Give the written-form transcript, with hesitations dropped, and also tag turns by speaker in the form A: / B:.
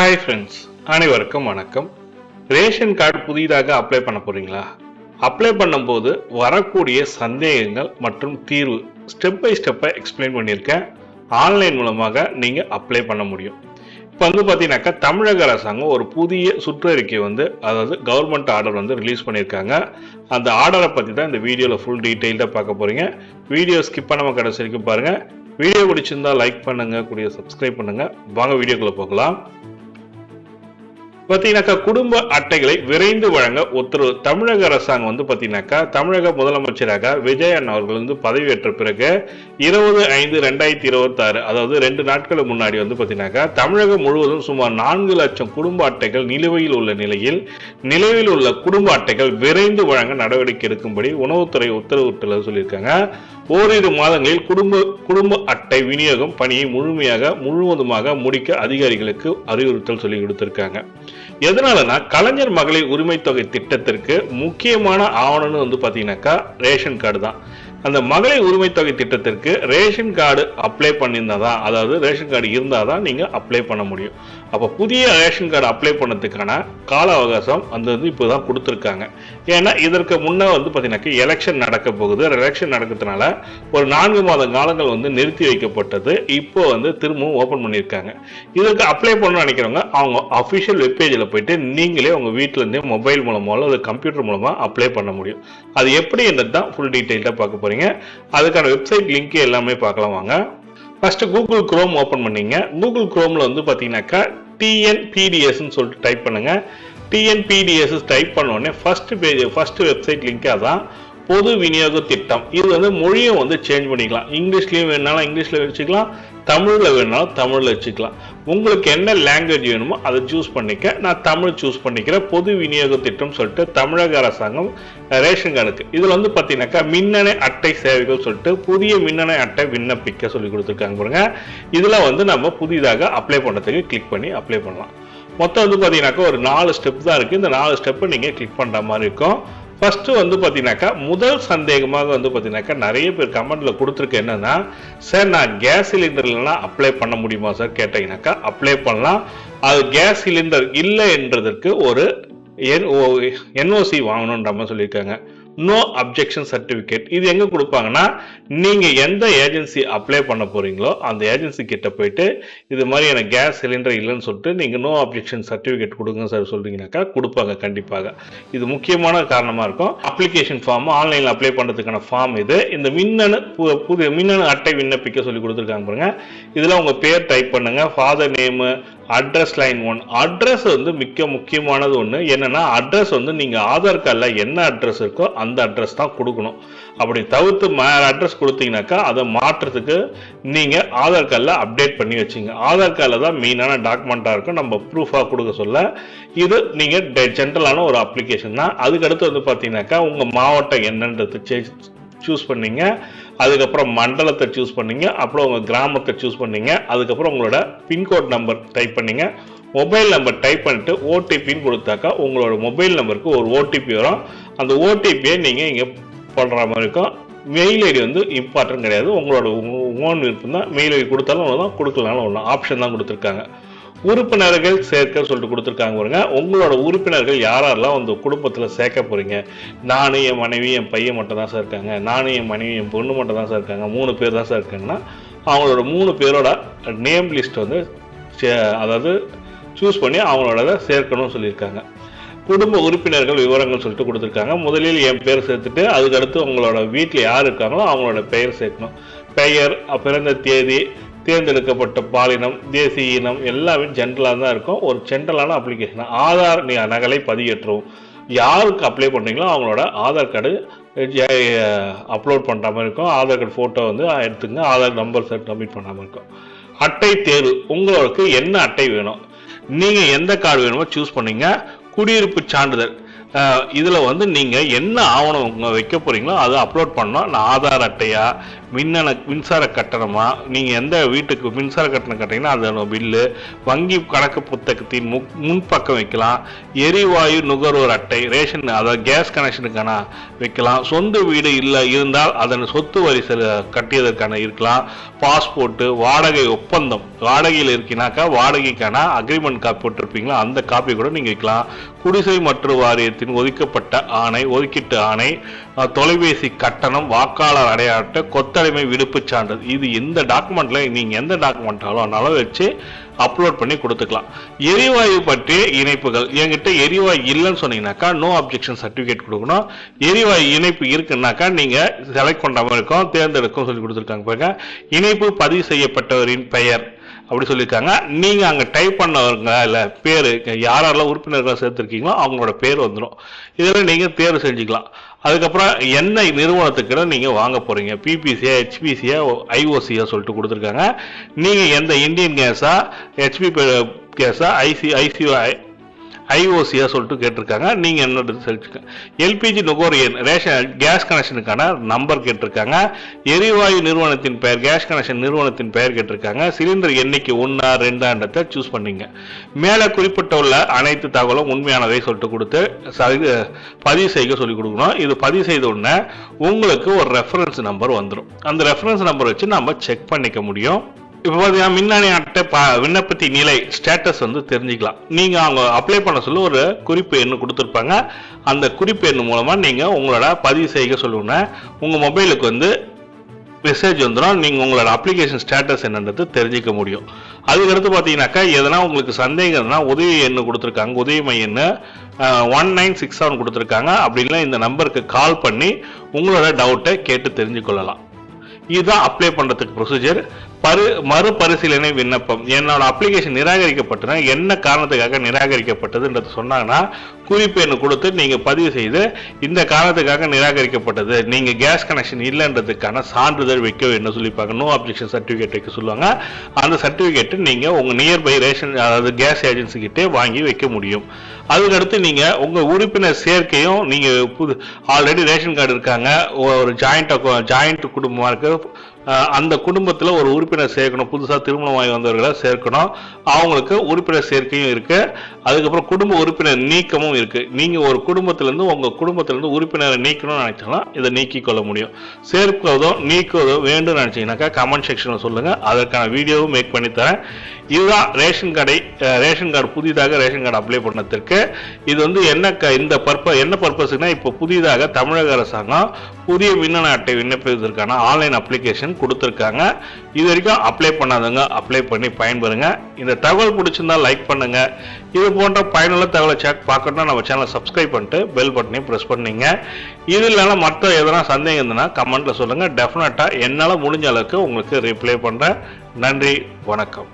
A: Hi friends, அனைவருக்கும் வணக்கம். Ration card புதிதாக அப்ளை பண்ண போறீங்களா? அப்ளை பண்ணும்போது வரக்கூடிய சந்தேகங்கள் மற்றும் தீர்வு ஸ்டெப் பை ஸ்டெப்பாக எக்ஸ்பிளைன் பண்ணியிருக்கேன். ஆன்லைன் மூலமாக நீங்கள் அப்ளை பண்ண முடியும். இப்போ பார்த்தீங்கன்னாக்கா தமிழக அரசாங்கம் ஒரு புதிய சுற்றறிக்கை அதாவது கவர்மெண்ட் ஆர்டர் ரிலீஸ் பண்ணியிருக்காங்க. அந்த ஆர்டரை பற்றி தான் இந்த வீடியோவில் ஃபுல் டீட்டெயில்டாக பார்க்க போகிறீங்க. வீடியோ ஸ்கிப் பண்ணாமல் கடைசி வரைக்கும் பாருங்கள். வீடியோ பிடிச்சிருந்தா லைக் பண்ணுங்கள், கூடிய சப்ஸ்கிரைப் பண்ணுங்கள். வாங்க வீடியோக்குள்ளே போகலாம். பார்த்தீங்கன்னாக்கா குடும்ப அட்டைகளை விரைந்து வழங்க உத்தரவு. தமிழக அரசாங்கம் பார்த்தீங்கன்னாக்கா தமிழக முதலமைச்சராக விஜயன் அவர்கள் பதவியேற்ற பிறகு 20/5/2026 அதாவது 2 நாட்களுக்கு முன்னாடி பார்த்தீங்கன்னாக்கா தமிழகம் முழுவதும் சுமார் 4 லட்சம் குடும்ப அட்டைகள் நிலுவையில் உள்ள நிலையில் நிலுவையில் உள்ள குடும்ப அட்டைகள் விரைந்து வழங்க நடவடிக்கை எடுக்கும்படி உணவுத்துறை உத்தரவிட்டுள்ளது சொல்லியிருக்காங்க. ஓரிரு மாதங்களில் குடும்ப அட்டை விநியோகம் பணியை முழுவதுமாக முடிக்க அதிகாரிகளுக்கு அறிவுறுத்தல் சொல்லி கொடுத்திருக்காங்க. எதனாலனா கலைஞர் மகளிர் உரிமை தொகை திட்டத்திற்கு முக்கியமான ஆவணம்னு பார்த்தீங்கன்னாக்கா ரேஷன் கார்டு தான். அந்த மகளிர் உரிமை தொகை திட்டத்திற்கு ரேஷன் கார்டு அப்ளை பண்ணியிருந்தாதான், அதாவது ரேஷன் கார்டு இருந்தாதான் நீங்க அப்ளை பண்ண முடியும். அப்போ புதிய ரேஷன் கார்டு அப்ளை பண்ணதுக்கான கால அவகாசம் இப்போதான் கொடுத்துருக்காங்க. ஏன்னா இதற்கு முன்ன பார்த்தீங்கன்னாக்கா எலெக்ஷன் நடக்க போகுது. எலெக்ஷன் நடக்கிறதுனால ஒரு 4 மாத காலங்கள் நிறுத்தி வைக்கப்பட்டது. இப்போ திரும்பவும் ஓபன் பண்ணியிருக்காங்க. இதற்கு அப்ளை பண்ணணும்னு நினைக்கிறவங்க அவங்க அஃபிஷியல் வெப்பேஜில் போயிட்டு நீங்களே உங்க வீட்டில இருந்தே மொபைல் மூலமோ அல்லது கம்ப்யூட்டர் மூலமா அப்ளை பண்ண முடியும். அது எப்படி என்றது தான் ஃபுல் டீடைல்டா பார்க்க போறீங்க. அதுக்கான வெப்சைட் லிங்க் எல்லாமே பார்க்கலாம் வாங்க. ஃபர்ஸ்ட் கூகுள் குரோம் ஓபன் பண்ணீங்க. கூகுள் குரோம்ல பாத்தீங்கன்னாக்கா TNPDS சொல்லிட்டு டைப் பண்ணுங்க. TNPDS டைப் பண்ண உடனே ஃபர்ஸ்ட் வெப்சைட் லிங்க் அதான் பொது விநியோக திட்டம். இது மொழியும் சேஞ்ச் பண்ணிக்கலாம். இங்கிலீஷ்லயும் வேணாலும் இங்கிலீஷ்ல வச்சுக்கலாம், தமிழ்ல வேணாலும் தமிழ்ல வச்சுக்கலாம். உங்களுக்கு என்ன லாங்குவேஜ் வேணுமோ அதை சூஸ் பண்ணிக்க. நான் தமிழ் சூஸ் பண்ணிக்கிறேன். பொது விநியோக திட்டம் சொல்லிட்டு தமிழக அரசாங்கம் ரேஷன் கார்டுக்கு இதுல பாத்தீங்கன்னாக்கா மின்னணு அட்டை சேவைகள் சொல்லிட்டு புதிய மின்னணு அட்டை விண்ணப்பிக்க சொல்லி கொடுத்துருக்காங்க பாருங்க. இதுல நம்ம புதிதாக அப்ளை பண்றதுக்கு கிளிக் பண்ணி அப்ளை பண்ணலாம். மொத்தம் பாத்தீங்கன்னாக்கா ஒரு 4 ஸ்டெப் தான் இருக்கு. இந்த 4 ஸ்டெப் நீங்க கிளிக் பண்ற மாதிரி இருக்கும். ஃபர்ஸ்ட் பார்த்தீங்கன்னாக்கா முதல் சந்தேகமாக பார்த்தீங்கன்னாக்கா நிறைய பேர் கமெண்ட்ல கொடுத்துருக்கு. என்னன்னா, சார் நான் கேஸ் சிலிண்டர் இல்லைன்னா அப்ளை பண்ண முடியுமா சார் கேட்டீங்கன்னாக்கா அப்ளை பண்ணலாம். அது கேஸ் சிலிண்டர் இல்லை என்றதற்கு ஒரு NOC வாங்கணுன்ற மாதிரி சொல்லியிருக்காங்க. No objection certificate. இது எங்க கொடுப்பாங்கன்னா, நீங்க எந்த ஏஜென்சி அப்ளை பண்ண போறீங்களோ அந்த ஏஜென்சி கிட்ட போயிட்டு இது மாதிரி எனக்கு கேஸ் சிலிண்டர் இல்லைன்னு சொல்லிட்டு நீங்க நோ அப்ஜெக்ஷன் சர்டிபிகேட் கொடுங்க சார் சொல்றீங்கன்னாக்கா கொடுப்பாங்க கண்டிப்பாக. இது முக்கியமான காரணமா இருக்கும். அப்ளிகேஷன் ஃபார்ம் ஆன்லைன்ல அப்ளை பண்றதுக்கான ஃபார்ம் இது. இந்த மின்னணு அட்டை விண்ணப்பிக்க சொல்லி கொடுத்துருக்காங்க பாருங்க. இதுல உங்க பேர் டைப் பண்ணுங்க, father name, address line 1. Address மிக முக்கியமானது ஒன்று. என்னன்னா அட்ரஸ் நீங்க ஆதார் கார்டுல என்ன அட்ரஸ் இருக்கோ அந்த அட்ரஸ் தான் கொடுக்கணும். அப்படி தவிர்த்து அட்ரஸ் கொடுத்தீங்கன்னாக்கா அதை மாற்றத்துக்கு நீங்க ஆதார் கார்டில் அப்டேட் பண்ணி வச்சுங்க. ஆதார் கார்டில் தான் மெயினான டாக்குமெண்டா இருக்கும் நம்ம ப்ரூஃபா கொடுக்க சொல்ல. இது நீங்க ஜென்ரலான ஒரு அப்ளிகேஷன் தான். அதுக்கடுத்து பார்த்தீங்கன்னாக்கா உங்க மாவட்டம் என்னன்றது சூஸ் பண்ணீங்க. அதுக்கப்புறம் மண்டலத்தை சூஸ் பண்ணீங்க. அப்புறம் உங்க கிராமத்தை சூஸ் பண்ணீங்க. அதுக்கப்புறம் உங்களோட பின்கோட் நம்பர் டைப் பண்ணீங்க. மொபைல் நம்பர் டைப் பண்ணிட்டு ஓடிபின்னு கொடுத்தாக்கா உங்களோட மொபைல் நம்பருக்கு ஒரு ஓடிபி வரும். அந்த ஓடிபியை நீங்க இங்க போடுற மாதிரி இருக்கும். மெயில் ஐடி இம்பார்ட்டன்ட் கிடையாது. உங்களோட ஓன் விருப்பம் தான். மெயில் ஐடி கொடுத்தாலும் ஒன்றுதான், கொடுக்கலனாலும் ஒன்று ஆப்ஷன் தான் கொடுத்துருக்காங்க. உறுப்பினர்கள் சேர்க்க சொல்லிட்டு கொடுத்துருக்காங்க பாருங்க. உங்களோட உறுப்பினர்கள் யாரெல்லாம் குடும்பத்தில் சேர்க்க போறீங்க. நானும் என் மனைவி என் பையன் மட்டும் தான் சார் இருக்காங்க, நானும் என் மனைவி என் பொண்ணு மட்டும் தான் சார் இருக்காங்க, 3 பேர் தான் சார் இருக்காங்கன்னா அவங்களோட 3 பேரோட நேம் லிஸ்ட் அதாவது சூஸ் பண்ணி அவங்களோட சேர்க்கணும்னு சொல்லியிருக்காங்க. குடும்ப உறுப்பினர்கள் விவரங்கள் சொல்லிட்டு கொடுத்துருக்காங்க. முதலில் என் பேர் சேர்த்துட்டு அதுக்கடுத்து உங்களோட வீட்டில் யார் இருக்காங்களோ அவங்களோட பெயர் சேர்க்கணும். பெயர், பிறந்த தேதி, தேர்ந்தெடுக்கப்பட்ட பாலினம், தேசிய இனம் எல்லாமே ஜென்ரலாக தான் இருக்கும். ஒரு ஜென்ரலான அப்ளிகேஷன். ஆதார் நகலை பதிவேற்றவும். யாருக்கு அப்ளை பண்ணுறீங்களோ அவங்களோட ஆதார் கார்டு அப்லோட் பண்ணுற மாதிரி இருக்கும். ஆதார் கார்டு ஃபோட்டோ எடுத்துங்க. ஆதார் நம்பர் சப்மிட் பண்ண மாதிரி இருக்கும். அட்டை தேர்வு. உங்களுக்கு என்ன அட்டை வேணும், நீங்க எந்த கார்டு வேணுமோ சூஸ் பண்ணீங்க. குடியிருப்பு சான்றிதழ். இதுல நீங்க என்ன ஆவணம் வைக்க போறீங்களோ அதை அப்லோட் பண்ணணும். நான் ஆதார் அட்டையா, மின்சார கட்டணமா, நீங்கள் எந்த வீட்டுக்கு மின்சார கட்டணம் கட்டிங்கன்னா அதோட பில்லு, வங்கி கணக்கு புத்தகத்தின் முன்பக்கம் வைக்கலாம், எரிவாயு நுகர்வோர் அட்டை, ரேஷன் அதாவது கேஸ் கனெக்ஷனுக்கான வைக்கலாம், சொந்த வீடு இல்லை இருந்தால் அதன் சொத்து வரி கட்டியதற்கான இருக்கலாம், பாஸ்போர்ட்டு, வாடகை ஒப்பந்தம், வாடகையில் இருக்கினாக்கா வாடகைக்கான அக்ரிமெண்ட் காப்பி போட்டிருப்பீங்களா அந்த காப்பி கூட நீங்கள் வைக்கலாம், குடிசை மற்றும் வாரியத்தின் ஒதுக்கீட்டு ஆணை, தொலைபேசி கட்டணம், வாக்காளர் அடையாள, கொத்தடிமை விடுப்புச் சான்றிதழ், இது எந்த டாக்குமெண்ட்ல நீங்க எந்த டாக்குமெண்ட் வச்சு அப்லோட் பண்ணி கொடுத்துக்கலாம். எரிவாயு பற்றிய இணைப்புகள், என்கிட்ட எரிவாயு இல்லைன்னு சொன்னீங்கன்னாக்கா நோ அப்ஜெக்ஷன் சர்டிபிகேட் கொடுக்கணும். எரிவாயு இணைப்பு இருக்குன்னாக்கா நீங்க செலக்ட் பண்ற மாதிரி இருக்கும், தேர்ந்தெடுக்கும் சொல்லி கொடுத்துருக்காங்க பாருங்க. இணைப்பு பதிவு செய்யப்பட்டவரின் பெயர் அப்படி சொல்லியிருக்காங்க. நீங்க அங்க டைப் பண்ணவங்க இல்ல பேரு யாரெல்லாம் உறுப்பினர்கள் சேர்த்திருக்கீங்களோ அவங்களோட பேர் வந்துடும். இதெல்லாம் நீங்க தேர்வு செஞ்சுக்கலாம். அதுக்கப்புறம் என்ன நிறுவனத்துக்கு நீங்க வாங்க போறீங்க, பிபிசியா, ஹெச்பிசியா, ஐஓசியா சொல்லிட்டு கொடுத்துருக்காங்க. நீங்க எந்த இந்தியன் கேஸா, ஹெச்பி கேஸா, ஐஓசியா சொல்லிட்டு கேட்டிருக்காங்க. நீங்க என்ன செலுத்துங்க. எல்பிஜி நுகர்வோர் ரேஷன் கேஸ் கனெக்ஷனுக்கான நம்பர் கேட்டிருக்காங்க. எரிவாயு நிறுவனத்தின் பெயர், கேஸ் கனெக்ஷன் நிறுவனத்தின் பெயர் கேட்டிருக்காங்க. சிலிண்டர் எண்ணிக்கை 1 2 சூஸ் பண்ணீங்க. மேல குறிப்பிட்டுள்ள அனைத்து தகவலும் உண்மையானதை சொல்லிட்டு கொடுத்து பதிவு செய்ய சொல்லி கொடுக்கணும். இது பதிவு செய்த உடனே உங்களுக்கு ஒரு ரெஃபரன்ஸ் நம்பர் வந்துடும். அந்த ரெஃபரன்ஸ் நம்பர் வச்சு நம்ம செக் பண்ணிக்க முடியும். இப்போ பார்த்தீங்கன்னா மின்னணு அட்டை விண்ணப்பத்தின் நிலை ஸ்டேட்டஸ் தெரிஞ்சுக்கலாம். நீங்கள் அவங்க அப்ளை பண்ண சொல்ல ஒரு குறிப்பு எண்ணு கொடுத்துருப்பாங்க. அந்த குறிப்பு எண்ணு மூலமாக நீங்கள் உங்களோட பதிவு செய்ய சொல்லுங்க. உங்கள் மொபைலுக்கு மெசேஜ் வந்துடும். நீங்கள் உங்களோட அப்ளிகேஷன் ஸ்டேட்டஸ் என்னன்றது தெரிஞ்சிக்க முடியும். அதுக்கடுத்து பார்த்தீங்கன்னாக்கா எதனா உங்களுக்கு சந்தேகம்னா உதவி எண்ணு கொடுத்துருக்காங்க. உதவி மைய எண்ணு 1967 கொடுத்துருக்காங்க. அப்படின்னா இந்த நம்பருக்கு கால் பண்ணி உங்களோட டவுட்டை கேட்டு தெரிஞ்சு கொள்ளலாம். இதுதான் அப்ளை பண்றதுக்கு ப்ரொசீஜர். மறுபரிசீலனை விண்ணப்பம், என்னோட அப்ளிகேஷன் நிராகரிக்கப்பட்டதுன்னா என்ன காரணத்துக்காக நிராகரிக்கப்பட்டதுன்றது சொன்னாங்கன்னா குறிப்பு எண்ணு கொடுத்து நீங்க பதிவு செய்து இந்த காரணத்துக்காக நிராகரிக்கப்பட்டது, நீங்க கேஸ் கனெக்ஷன் இல்லைன்றதுக்கான சான்றிதழ் வைக்க என்ன சொல்லிப்பாங்க, நோ அப்ஜெக்ஷன் சர்டிபிகேட் வைக்க சொல்லுவாங்க. அந்த சர்டிபிகேட் நீங்க உங்க நியர்பை ரேஷன் அதாவது கேஸ் ஏஜென்சி கிட்டே வாங்கி வைக்க முடியும். அதுக்கடுத்து நீங்க உங்க உறுப்பினர் சேர்க்கையும் நீங்க ஆல்ரெடி ரேஷன் கார்டு இருக்காங்க, ஒரு ஜாயிண்ட் குடும்பமா இருக்கு, அந்த குடும்பத்தில் ஒரு உறுப்பினர் சேர்க்கணும், புதுசாக திருமணமாகி வந்தவர்களை சேர்க்கணும், அவங்களுக்கு உறுப்பினர் சேர்க்கையும் இருக்கு. அதுக்கப்புறம் குடும்ப உறுப்பினர் நீக்கமும் இருக்கு. நீங்க ஒரு குடும்பத்திலிருந்து உங்க குடும்பத்திலிருந்து உறுப்பினரை நீக்கணும்னு நினைச்சீங்கன்னா இதை நீக்கிக் கொள்ள முடியும். சேர்ப்பதோ நீக்குவதோ வேண்டும் நினைச்சீங்கன்னாக்கா கமெண்ட் செக்ஷன்ல சொல்லுங்க, அதற்கான வீடியோவும் மேக் பண்ணி தரேன். இதுதான் ரேஷன் கார்டு புதிதாக ரேஷன் கார்டு அப்ளை பண்ணதற்கு. இது இந்த என்ன பர்பஸ்னா, இப்போ புதிதாக தமிழக அரசாங்கம் புதிய மின்னணு அட்டை விண்ணப்பிப்பதற்கான ஆன்லைன் அப்ளிகேஷன் கொடுத்திருக்காங்க. இது வரைக்கும் அப்ளை பண்ணாதவங்க அப்ளை பண்ணி பயன்பெறுங்க. இந்த தகவல் பிடிச்சிருந்தா லைக் பண்ணுங்க. இது போன்ற பயனுள்ள தகவலை பார்க்கணும்னா நம்ம சேனலை சப்ஸ்கிரைப் பண்ணிட்டு பெல் பட்டனையும் பிரஸ் பண்ணீங்க. இது இல்லைன்னா மற்ற எதனா சந்தேகம் இருந்ததுன்னா கமெண்ட்ல சொல்லுங்க. டெஃபினட்டா என்னால முடிஞ்ச அளவுக்கு உங்களுக்கு ரிப்ளை பண்றேன். நன்றி, வணக்கம்.